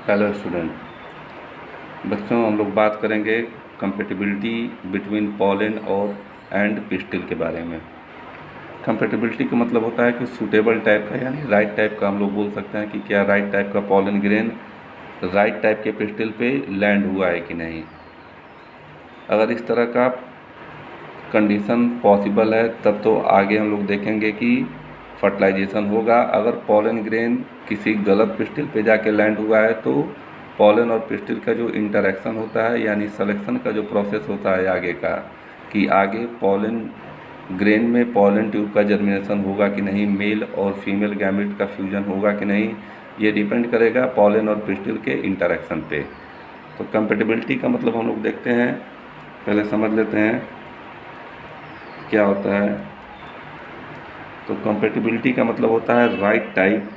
Hello student. बच्चों, हम लोग बात करेंगे कंपेटिबिलिटी बिटवीन पॉलन और एंड पिस्टिल के बारे में। कंपेटिबिलिटी का मतलब होता है कि सूटेबल टाइप का, यानी राइट टाइप का हम लोग बोल सकते हैं कि क्या राइट टाइप का पॉलन ग्रेन राइट टाइप के पिस्टिल पे लैंड हुआ है कि नहीं। अगर इस तरह का कंडीशन पॉसिबल है तब तो आगे हम लोग देखेंगे कि फर्टिलाइजेशन होगा। अगर पॉलन ग्रेन किसी गलत पिस्टिल पे जाके लैंड हुआ है तो पॉलन और पिस्टिल का जो इंटरेक्शन होता है, यानी सिलेक्शन का जो प्रोसेस होता है आगे का, कि आगे पॉलन ग्रेन में पॉलन ट्यूब का जर्मिनेशन होगा कि नहीं, मेल और फीमेल गैमेट का फ्यूजन होगा कि नहीं, ये डिपेंड करेगा पॉलन और पिस्टिल के इंटरेक्शन पे। तो कंपेटिबिलिटी का मतलब हम लोग देखते हैं, पहले समझ लेते हैं क्या होता है। तो कंपेटिबिलिटी का मतलब होता है right type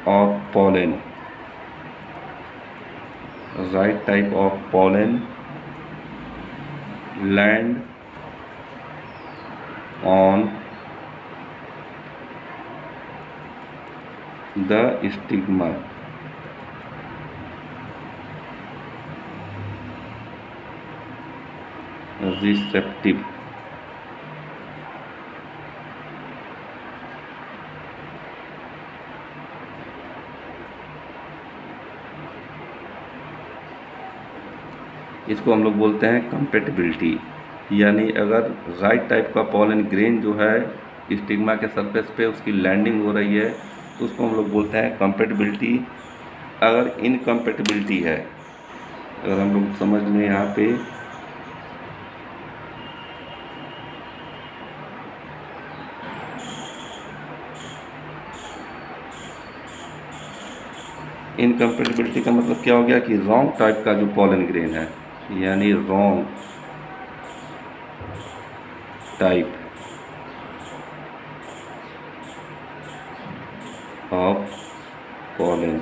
of pollen, right type of pollen land on the stigma receptive। इसको हम लोग बोलते हैं कंपेटिबिलिटी। यानी अगर राइट टाइप का पॉलन ग्रेन जो है स्टिग्मा के सरफेस पे उसकी लैंडिंग हो रही है तो उसको हम लोग बोलते हैं कंपेटिबिलिटी। अगर इनकम्पेटिबिलिटी है, अगर हम लोग समझ लें यहाँ पे, इनकम्पेटिबिलिटी का मतलब क्या हो गया कि रॉन्ग टाइप का जो पॉलन ग्रेन है, यानी wrong type of pollen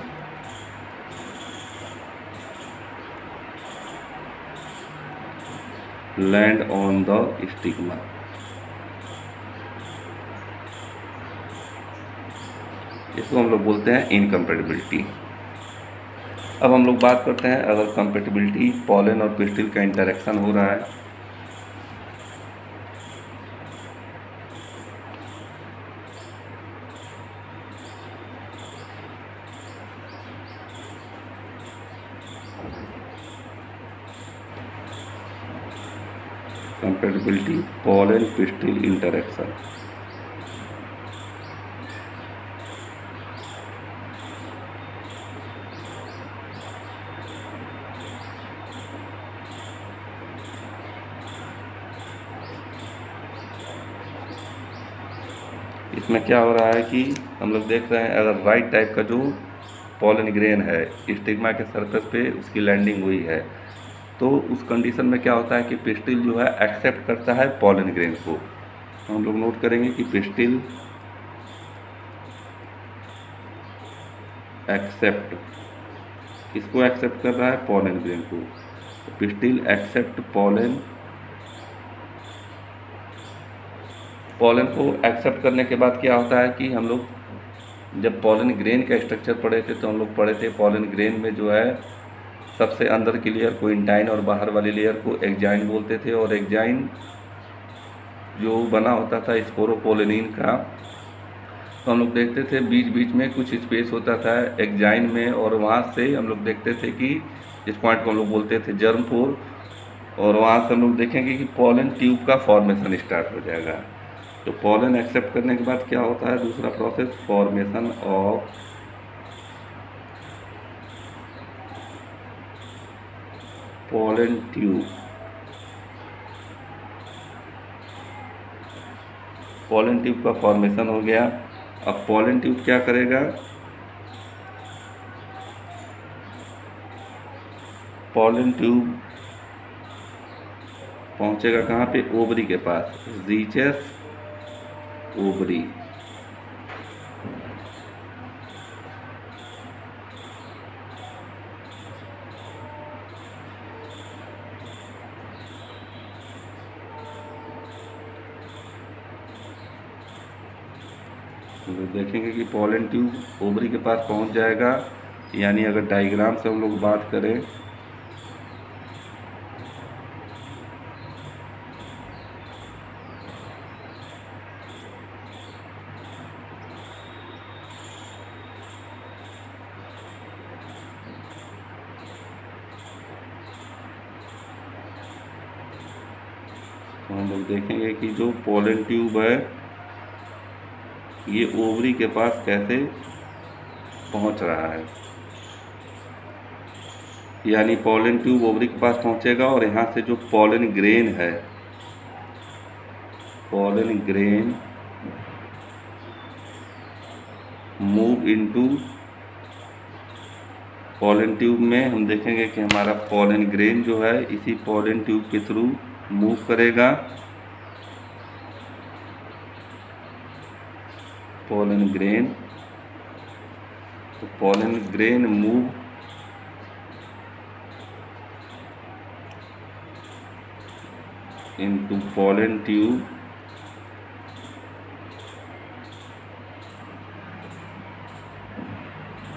land on the stigma. इसको हम लोग बोलते हैं इनकम्पेटिबिलिटी। अब हम लोग बात करते हैं अगर कंपेटिबिलिटी पॉलन और पिस्टिल का इंटरेक्शन हो रहा है कंपेटिबिलिटी पॉलन पिस्टिल इंटरेक्शन। इसमें क्या हो रहा है कि हम लोग देख रहे हैं अगर राइट टाइप का जो पॉलन ग्रेन है स्टिग्मा के सरफेस पे उसकी लैंडिंग हुई है तो उस कंडीशन में क्या होता है कि पिस्टिल जो है एक्सेप्ट करता है पॉलन ग्रेन को। तो हम लोग नोट करेंगे कि पिस्टिल एक्सेप्ट, किसको एक्सेप्ट कर रहा है, पॉलन ग्रेन को। तो पिस्टिल एक्सेप्ट पॉलन, पॉलन को एक्सेप्ट करने के बाद क्या होता है कि हम लोग जब पॉलन ग्रेन का स्ट्रक्चर पढ़े थे तो हम लोग पढ़े थे पॉलन ग्रेन में जो है सबसे अंदर की लेयर को इंटाइन और बाहर वाली लेयर को एक्जाइन बोलते थे, और एक्जाइन जो बना होता था स्पोरोपोलिन का, तो हम लोग देखते थे बीच बीच में कुछ स्पेस होता था एक्जाइन में, और वहाँ से हम लोग देखते थे कि इस पॉइंट को हम लोग बोलते थे जर्म पोर, और वहाँ से हम लोग देखेंगे कि पॉलन ट्यूब का फॉर्मेशन स्टार्ट हो जाएगा। तो पॉलन एक्सेप्ट करने के बाद क्या होता है दूसरा process, formation of pollen tube. Pollen tube का फॉर्मेशन हो गया। अब पॉलन ट्यूब क्या करेगा, पॉलन ट्यूब पहुंचेगा कहाँ पे, ओवरी के पास, रीचेस ओवरी। तो देखेंगे कि पॉलन ट्यूब ओवरी के पास पहुंच जाएगा, यानी अगर डायग्राम से हम लोग बात करें तो हम लोग देखेंगे कि जो पॉलन ट्यूब है ये ओवरी के पास कैसे पहुंच रहा है। यानी पॉलन ट्यूब ओवरी के पास पहुंचेगा और यहाँ से जो पॉलन ग्रेन है, pollen grain move into pollen tube में हम देखेंगे कि हमारा पॉलन ग्रेन जो है इसी पॉलन ट्यूब के थ्रू मूव करेगा। पॉलन ग्रेन, तो pollen grain move into pollen tube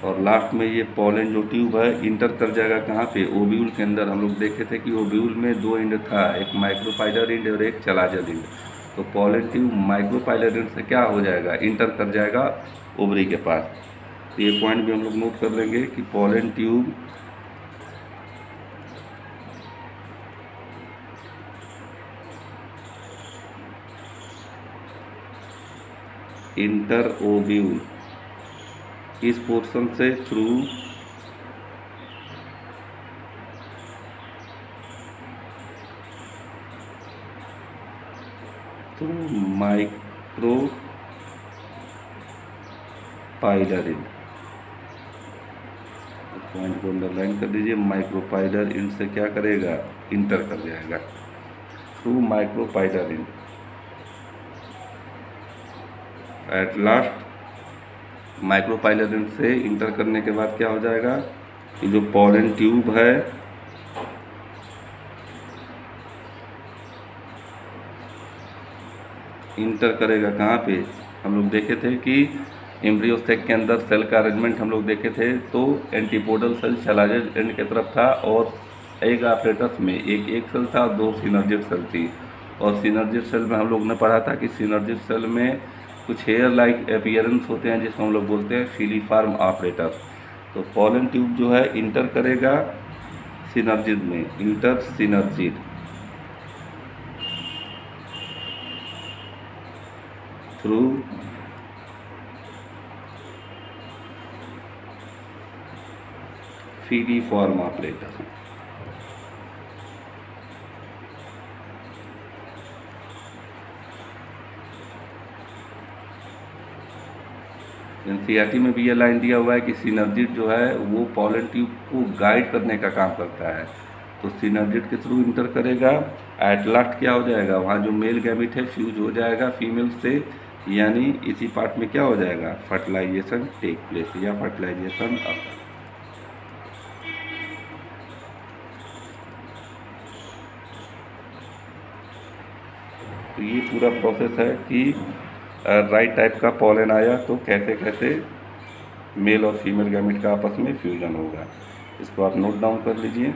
और लास्ट में ये पॉलन जो ट्यूब है इंटर कर जाएगा कहाँ पे, ओव्यूल के अंदर। हम लोग देखे थे कि ओव्यूल में दो एंड था, एक माइक्रोपाइलर एंड और एक चलाजल एंड। तो पॉलन ट्यूब माइक्रोपाइलर एंड से क्या हो जाएगा, इंटर कर जाएगा ओवरी के पास। तो ये पॉइंट भी हम लोग नोट कर लेंगे कि पॉलन ट्यूब इंटर ओव्यूल इस पोर्शन से थ्रू माइक्रो पाइलर इन, पॉइंट को अंडरलाइन कर दीजिए। माइक्रोपाइलर इन से क्या करेगा, इंटर कर जाएगा through micropylar in. At last micropylar in से इंटर करने के बाद क्या हो जाएगा कि जो पॉलन ट्यूब है इंटर करेगा कहाँ पे, हम लोग देखे थे कि एम्ब्रियो सेक के अंदर सेल का अरेंजमेंट हम लोग देखे थे। तो एंटीपोडल सेल चलाजल एंड की तरफ था और एक ऑपरेटस में एक सेल था और दो सिनर्जिक सेल थी। और सिनर्जिक सेल में हम लोग ने पढ़ा था कि सिनर्जिक सेल में कुछ हेयर लाइक अपीयरेंस होते हैं जिसको हम लोग बोलते हैं फिलीफार्म ऑपरेटर। तो पॉलन ट्यूब जो है इंटर करेगा सिनर्जिड में, enter synergid through filiform apparatus. NCERT में भी ये लाइन दिया हुआ है कि सिनर्जिड जो है वो पॉलन ट्यूब को गाइड करने का काम करता है। तो सिनर्जिड के थ्रू इंटर करेगा, एट लास्ट क्या हो जाएगा, वहाँ जो मेल गैमिट है फ्यूज हो जाएगा फीमेल से, यानी इसी पार्ट में क्या हो जाएगा, फर्टिलाइजेशन टेक प्लेस या फर्टिलाइजेशन अकर। तो ये पूरा प्रोसेस है कि राइट टाइप का पॉलन आया तो कैसे कैसे मेल और फीमेल गैमेट का आपस में फ्यूजन होगा। इसको आप नोट डाउन कर लीजिए।